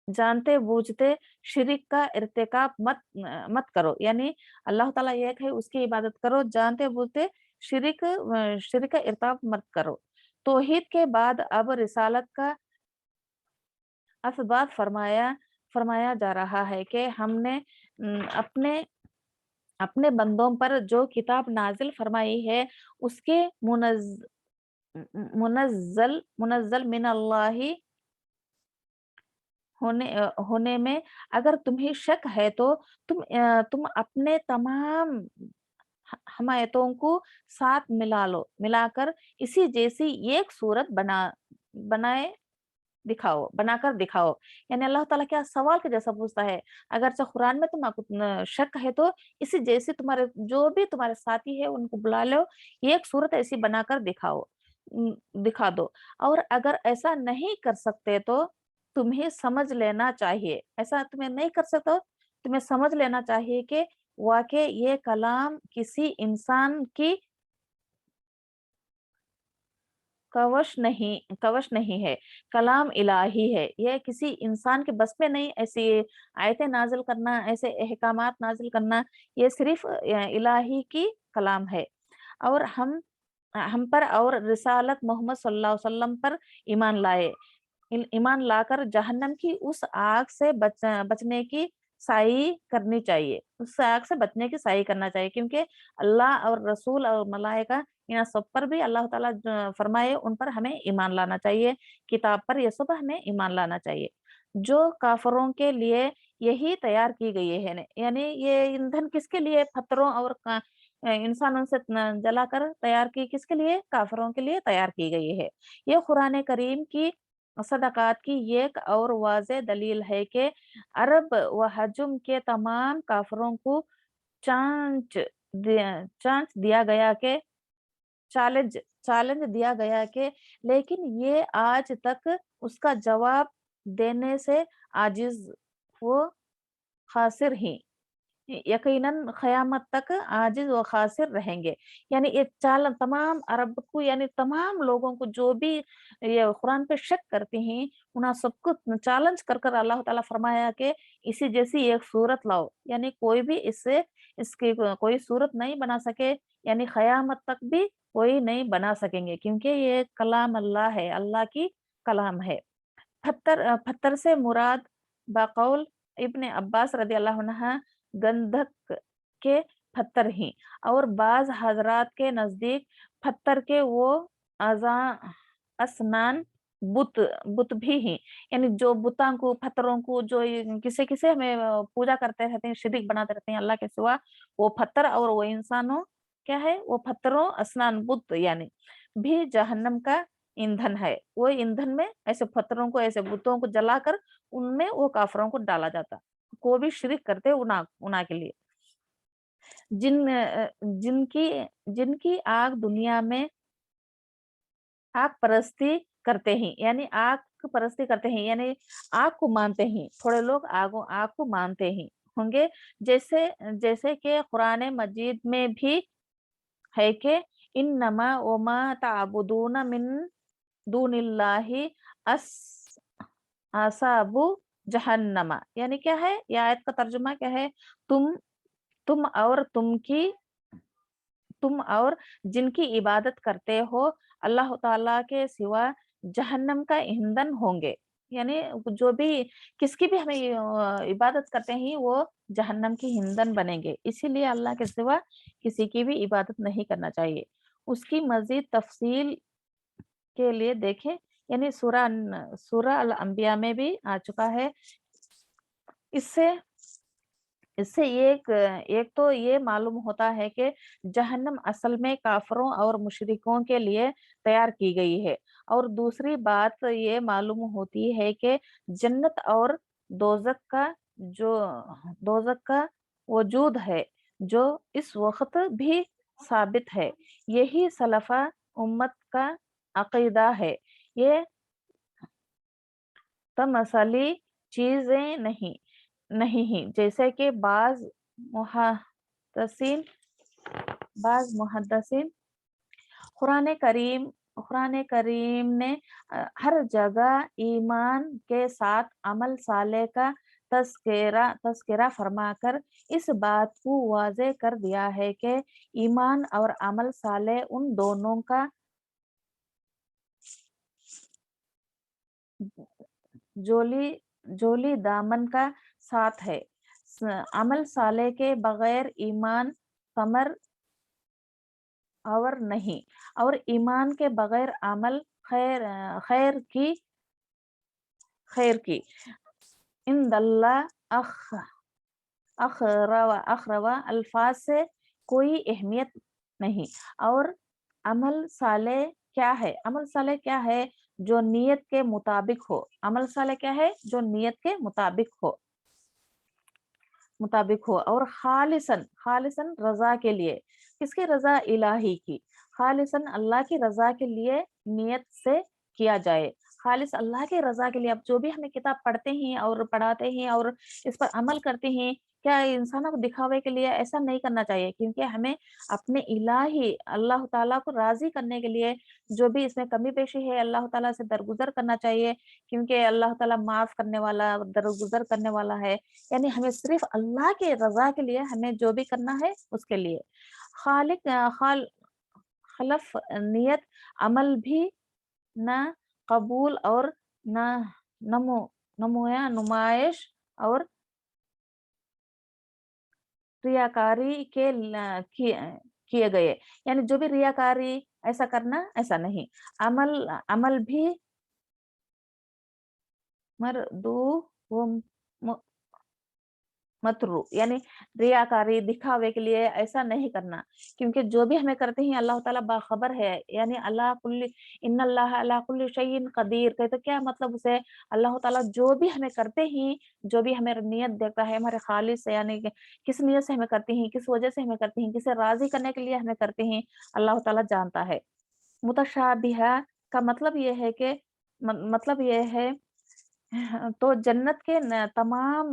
جانتے بوجھتے شرک کا ارتکاب مت کرو، یعنی اللہ تعالیٰ ایک ہے، اس کی عبادت کرو، جانتے بوجھتے شرک کا ارتکاب مت کرو۔ توحید کے بعد اب رسالت کا اثبات فرمایا جا رہا ہے کہ ہم نے اپنے بندوں پر جو کتاب نازل فرمائی ہے اس کے منزل من اللہ ہونے میں اگر تمہیں شک ہے تو تم اپنے تمام حمایتوں کو ساتھ ملا کر اسی جیسی ایک صورت بنا کر دکھاؤ۔ یعنی اللہ تعالیٰ کیا سوال کے جیسا پوچھتا ہے، اگرچہ قرآن میں تم شک ہے تو اسی جیسے تمہارے جو بھی تمہارے ساتھی ہے ان کو بلا لو، ایک صورت ایسی بنا کر دکھا دو، اور اگر ایسا نہیں کر سکتے تو تمہیں سمجھ لینا چاہیے، ایسا تمہیں نہیں کر سکتے تمہیں سمجھ لینا چاہیے کہ واقع یہ کلام کسی انسان کی کوش نہیں ہے، کلام الہی ہے، یہ کسی انسان کے بس میں نہیں ایسی آیتیں نازل کرنا، ایسے احکامات نازل کرنا، یہ صرف الہی کی کلام ہے۔ اور ہم پر اور رسالت محمد صلی اللہ علیہ وسلم پر ایمان لا کر جہنم کی اس آگ سے بچنے کی سعی کرنی چاہیے، اس آگ سے بچنے کی سعی کرنا چاہیے، کیونکہ اللہ اور رسول اور ملائکہ ان سب پر بھی اللہ تعالیٰ فرمائے ان پر ہمیں ایمان لانا چاہیے، کتاب پر یہ سب ہمیں ایمان لانا چاہیے۔ جو کافروں کے لیے یہی تیار کی گئی ہے، یعنی یہ ایندھن کس کے لیے؟ پتھروں اور انسانوں سے جلا کر تیار کی، کس کے لیے؟ کافروں کے لیے تیار کی گئی ہے۔ یہ قرآن کریم کی صدقات کی ایک اور واضح دلیل ہے کہ عرب و حجم کے تمام کافروں کو چانچ دیا گیا کہ چیلنج دیا گیا کہ لیکن یہ آج تک اس کا جواب دینے سے عاجز و خاسر ہی یقیناً قیامت تک عاجز و خاسر رہیں گے۔ یعنی یہ تمام عرب کو، یعنی تمام لوگوں کو جو بھی یہ قرآن پہ شک کرتے ہیں انہیں سب کو چیلنج کر اللہ تعالیٰ فرمایا کہ اسی جیسی ایک صورت لاؤ، یعنی کوئی بھی اس کی کوئی صورت نہیں بنا سکے، یعنی قیامت تک بھی کوئی نہیں بنا سکیں گے، کیونکہ یہ کلام اللہ ہے، اللہ کی کلام ہے۔ پتھر سے مراد بقول ابن عباس رضی اللہ عنہ گندھک کے پتھر ہی، اور بعض حضرات کے نزدیک پتھر کے وہ اسنان بت بھی ہیں، یعنی جو بتوں کو، پتھروں کو جو کسے ہمیں پوجا کرتے رہتے ہیں، شریک بناتے رہتے ہیں اللہ کے سوا، وہ پتھر اور وہ انسانوں کیا ہے؟ وہ پتھروں اسنان بت یعنی بھی جہنم کا ایندھن ہے۔ وہ ایندھن میں ایسے پتھروں کو، ایسے بتوں کو جلا کر ان میں وہ کافروں کو ڈالا جاتا، کو بھی شرک کرتے انا کے لیے، جن کی آگ دنیا میں آگ پرستی کرتے ہیں، یعنی آگ پرستی کرتے ہیں، یعنی آگ کو مانتے ہیں، تھوڑے لوگ آگ کو مانتے ہیں ہوں گے، جیسے کہ قرآن مجید میں بھی ہے کہ انما وما تعبدون من دون اللہ اصحاب جہنم، یعنی کیا ہے؟ یہ آیت کا ترجمہ کیا ہے؟ تم اور جن کی عبادت کرتے ہو اللہ تعالیٰ کے سوا جہنم کا ایندھن ہوں گے، یعنی جو بھی کس کی بھی ہمیں عبادت کرتے ہیں وہ جہنم کی ایندھن بنیں گے، اسی لیے اللہ کے سوا کسی کی بھی عبادت نہیں کرنا چاہیے۔ اس کی مزید تفصیل کے لیے دیکھیں، یعنی سورہ الانبیاء میں بھی آ چکا ہے۔ اس سے ایک تو یہ معلوم ہوتا ہے کہ جہنم اصل میں کافروں اور مشرکوں کے لیے تیار کی گئی ہے، اور دوسری بات یہ معلوم ہوتی ہے کہ جنت اور दोजक का वजूद है जो इस वक्त भी साबित है। यही सलफा उम्मत का अकीदा है। ये तमसली चीजें नहीं ही, जैसे कि मुहद्दिसीन मुहद्दिसीन कुरान करीम ने हर जगह ईमान के साथ अमल साले का तस्करा फरमाकर इस बात को वाज़े कर दिया है कि ईमान और अमल साले उन दोनों का जोली दामन का साथ है। अमल साले के बगैर ईमान समर और नहीं, और ईमान के बगैर अमल खैर की इंदल्ला अखरवा अल्फाज से कोई अहमियत नहीं। और अमल साले क्या है? अमल साले क्या है? जो नियत के मुताबिक हो। अमल साले क्या है? जो नियत के मुताबिक हो और खालिसन रजा के लिए। किसकी रजा? इलाही की। खालिसन अल्लाह की रजा के लिए नियत से किया जाए। खालिस अल्लाह की रजा के लिए। अब जो भी हमें किताब पढ़ते हैं और पढ़ाते हैं और इस पर अमल करते हैं, क्या इंसानों को दिखावे के लिए? ऐसा नहीं करना चाहिए, क्योंकि हमें अपने इलाही अल्लाह ताला को राजी करने के लिए जो भी इसमें कमी पेशी है अल्लाह ताला से दरगुजर करना चाहिए, क्योंकि अल्लाह ताला माफ करने वाला, दरगुजर करने वाला है। यानी हमें सिर्फ अल्लाह के रजा के लिए हमें जो भी करना है उसके लिए। खालिक खलफ नियत अमल भी न कबूल और न नमो नुमाइश और रियाकारी किए गए। यानी जो भी रियाकारी ऐसा करना, ऐसा नहीं। अमल भी मरदू व मतरू, यानी रियाकारी दिखावे के लिए ऐसा नहीं करना, क्योंकि जो भी हमें करते हैं अल्लाह ताला बाखबर है। यानी इन्नल्लाह अला कुल्ली शैइन कदीर कहते, तो क्या मतलब उसे? अल्लाह ताला जो भी हमें करते हैं, जो भी हमें नियत देखता है हमारे खालिस, यानी कि किस नियत से हमें करते हैं, किस वजह से हमें करते हैं, किसे राजी करने के लिए हमें करते हैं, अल्लाह ताला जानता है। मुतशाबिहा का मतलब ये है कि मतलब ये है तो जन्नत के तमाम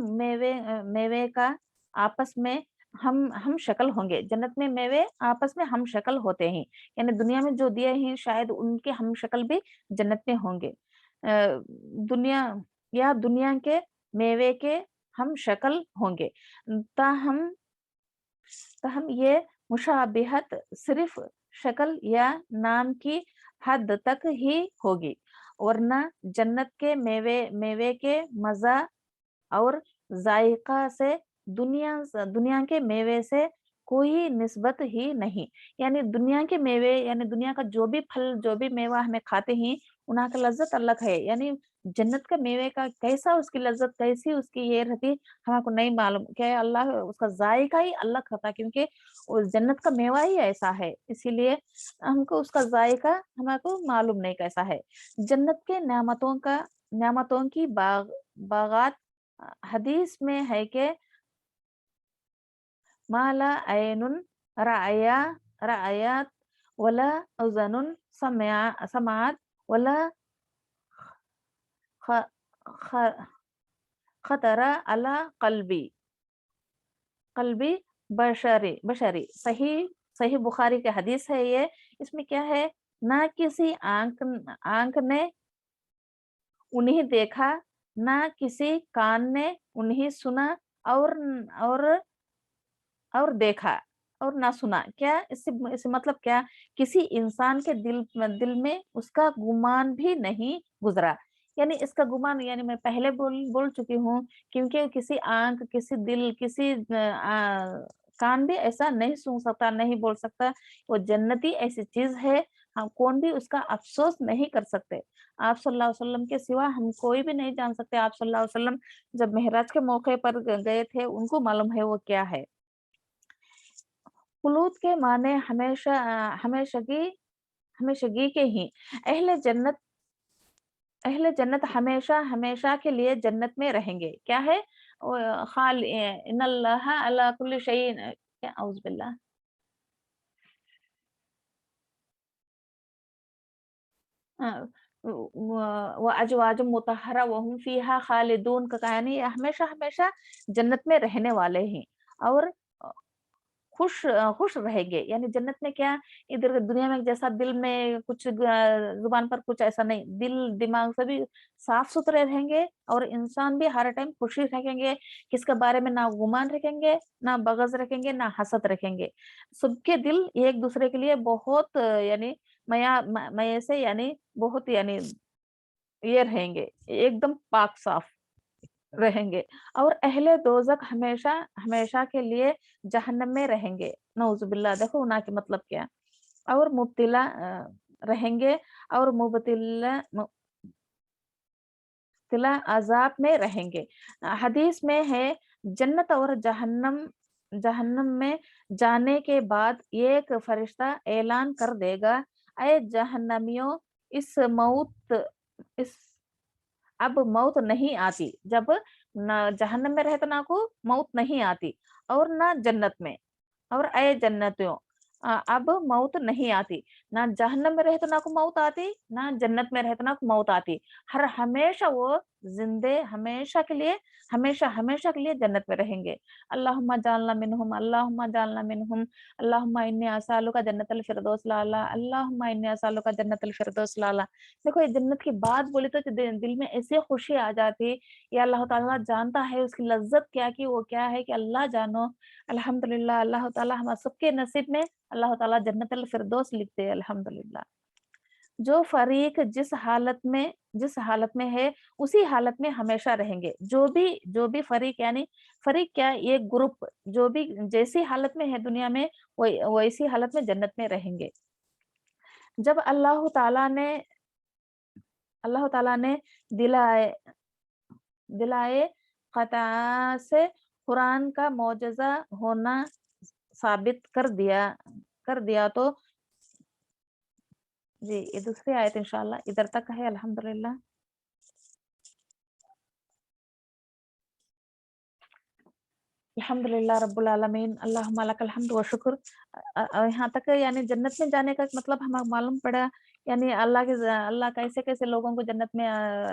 मेवे का आपस में हम शक्ल होंगे। जन्नत में मेवे आपस में हम शक्ल होते हैं, यानी दुनिया में जो दिए हैं शायद उनके हम शक्ल भी जन्नत में होंगे। दुनिया दुनिया के मेवे के हम शक्ल होंगे। ताहम ताहम ये मुशाबिहत सिर्फ शक्ल या नाम की हद तक ही होगी, वरना जन्नत के मेवे के मजा और जायका से दुनिया के मेवे से कोई निस्बत ही नहीं। यानी दुनिया के मेवे, यानी दुनिया का जो भी फल, जो भी मेवा हमें खाते हैं, उनका का लज्जत अलग है। यानी जन्नत का मेवे का कैसा उसकी लज्जत, कैसी उसकी ये रहती, हमको नहीं मालूम। क्या है? अल्लाह उसका जायका ही अलग होता, क्योंकि उस जन्नत का मेवा ही ऐसा है, इसीलिए हमको उसका जायका हमको मालूम नहीं कैसा है। जन्नत के नेमतों की बागात हदीस में है कि माला ऐनुन राया रायात वला उज़नुन समात वला ख, ख, खतरा अला कल्बी बशरी। सही सही बुखारी के हदीस है ये। इसमें क्या है? ना किसी आंख ने उन्हें देखा, ना किसी कान ने उन्हें सुना, और और और देखा और ना सुना। क्या इससे मतलब क्या? किसी इंसान के दिल में उसका गुमान भी नहीं गुजरा। यानी इसका गुमान, यानी मैं पहले बोल चुकी हूँ, क्योंकि किसी आंख, किसी दिल, किसी कान भी ऐसा नहीं सुन सकता, नहीं बोल सकता। वो जन्नती ऐसी चीज है, हम कौन भी उसका अफसोस नहीं कर सकते। आप सल्लल्लाहु अलैहि वसल्लम के सिवा हम कोई भी नहीं जान सकते। आप सल्लल्लाहु अलैहि वसल्लम जब मेहराज के मौके पर गए थे, उनको मालूम है वो क्या है। खुलूद के माने हमेशगी के ही। अहले जन्नत अहले जन्नत हमेशा हमेशा के लिए जन्नत में रहेंगे। क्या है? खाल इन्नल्लाह अला कुल्ली शैइन क्या औज़ बिल्लाह अ, व व अज़वाजुम मुतहहरा व हुम फ़ीहा खालिदून का यानी हमेशा हमेशा जन्नत में रहने वाले हैं और खुश रहेंगे। यानी जन्नत में क्या, इधर दुनिया में जैसा दिल में कुछ जुबान पर कुछ ऐसा नहीं, दिल दिमाग सभी साफ सुथरे रहेंगे और इंसान भी हर टाइम खुशी रखेंगे। किसके बारे में ना गुमान रखेंगे, ना बग़ज़ रखेंगे, ना हसद रखेंगे। सबके दिल एक दूसरे के लिए बहुत यानी मया से यानी बहुत यानी ये रहेंगे, एकदम पाक साफ रहेंगे। और अहले दोज़ख हमेशा हमेशा के लिए जहन्नम में रहेंगे। नऊज़ुबिल्लाह, देखो ना कि मतलब क्या? और मुब्तिला रहेंगे और मुब्तिला अज़ाब में रहेंगे। हदीस में है जन्नत और जहन्नम जहन्नम में जाने के बाद एक फरिश्ता ऐलान कर देगा, ऐ जहन्नमियों, इस मौत इस अब मौत नहीं आती। जब न जहन्नम में रहे तो ना को मौत नहीं आती और ना जन्नत में। और ऐ जन्नतियों, अब मौत नहीं आती। ना जहन्नम में रहे तो ना को मौत आती, ना जन्नत में रहे तो ना को मौत आती। हर हमेशा वो ज़िंदे हमेशा हमेशा के लिए जन्नत में रहेंगे। अल्लाहुम्मा जालना मिनहुम, अल्लाहुम्मा जालना मिनहुम, अल्लाहुम्मा इन्नी अस्अलुका जन्नतल फिरदौस लाला, अल्लाहुम्मा इन्नी अस्अलुका जन्नतल फिरदौस लाला। देखो ये जन्नत की बात बोली तो दिल में ऐसी खुशी आ जाती, या अल्लाह ताला जानता है उसकी लज़्ज़त क्या की वो क्या है कि अल्लाह जानो। अल्हम्दुलिल्लाह, अल्लाह ताला हम सबके नसीब में अल्लाह ताला जन्नतुल फिरदौस लिख दे अल्हम्दुलिल्लाह। जो फरीक जिस हालत में है उसी हालत में हमेशा रहेंगे। जो भी फरीक यानी फरीक क्या, ये ग्रुप जो भी जैसी हालत में है दुनिया में वैसी हालत में जन्नत में रहेंगे। जब अल्लाह ताला ने दिलाए दिलाए क़ता से कुरान का मौजज़ा होना साबित कर दिया तो जी, ये दूसरी आयत इंशाअल्लाह इधर तक है अल्हम्दुलिल्लाह। अल्हम्दुलिल्लाह रब्बुल आलमीन, अल्लाहुम्मा लकल हम्द व शुक्र। यहाँ तक यानी जन्नत में जाने का मतलब हमें मालूम पड़ा, यानी अल्लाह कैसे-कैसे लोगों को जन्नत में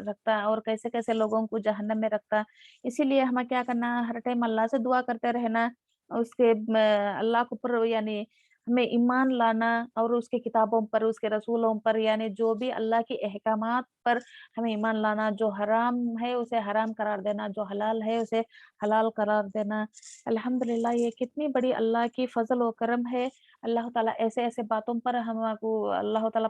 रखता है और कैसे-कैसे लोगों को जहन्नम में रखता है। इसीलिए हमें क्या करना है, हर टाइम अल्लाह से दुआ करते रहना, उसके अल्लाह के ऊपर यानी हमें ईमान लाना और उसकी किताबों पर, उसके रसूलों पर यानी जो भी अल्लाह के अहकामात पर हमें ईमान लाना, जो हराम है उसे हराम करार देना, जो हलाल है उसे हलाल करार देना। अल्हम्दुलिल्लाह, ये कितनी बड़ी अल्लाह की फ़ज़ल व करम है। अल्लाह ताला ऐसे-ऐसे बातों पर हमको अल्लाह ताला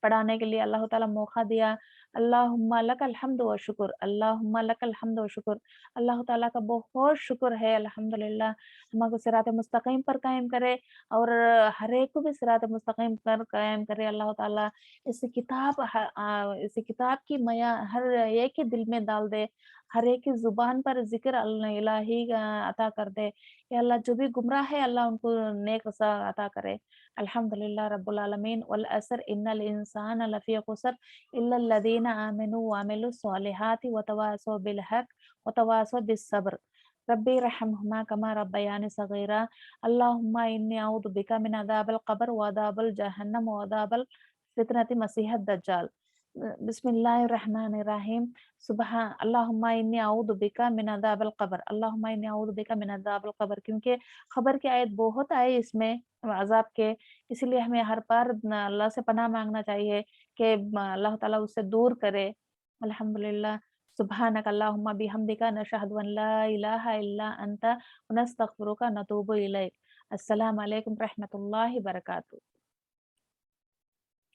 पढ़ाने के लिए अल्लाह ताला मौका दिया। अल्लाहुम्मा लकल हम्द व शुक्र, अल्लाहुम्मा लकल हम्द व शुक्र। अल्लाह ताला का बहुत शुक्र है अल्हम्दुलिल्लाह। हमको सिरात मुस्तकीम पर कायम करे और हर एक को भी सिरात मुस्तकीम पर कायम करे अल्लाह ताला। इस किताब की मया हर एक के दिल में डाल दे, हर एक की ज़ुबान पर ज़िक्र इलाही अता कर दे। या अल्लाह जो भी गुमराह है अल्लाह उनको नेक रसा अता करे। अल्हम्दुलिल्लाह रब्बुल आलमीन। वल असर इन्नल इंसाना लफ़ी खुसर इल्ला लज़ीना आमनु व अमिलुस सॉलिहाति व तवासौ बिल हक़ व तवासौ बिस सब्र। रब्बि रहमहुमा कमा रब्बयानी सगीरा। अल्लाहुम्मा इन्नी अऊदु बिका मिन अज़ाबिल क़ब्र व अज़ाबिल जहन्नम व अज़ाबिल फितनति मसीहद दज्जाल। बिस्मिल्लाहिर्रहमानिर्रहीम। अल्लाहुम्मा इन्नी अऊदु बिका मिन अज़ाबिल क़ब्र, अल्लाहुम्मा इन्नी अऊदु बिका मिन अज़ाबिल क़ब्र, क्योंकि ख़बर की आयत बहुत आई इसमें अज़ाब के, इसलिए हमें हर बार अल्लाह से पनाह माँगना चाहिए कि अल्लाह ताला उससे दूर करे। अल्हम्दुलिल्लाह। सुब्हानक अल्लाहुम्मा बिहम्दिका नशहदु अन ला इलाहा इल्ला अंता व नस्तगफिरुका व नतूबु इलैक। अस्सलामु अलैकुम रहमतुल्लाहि व बरकातहू।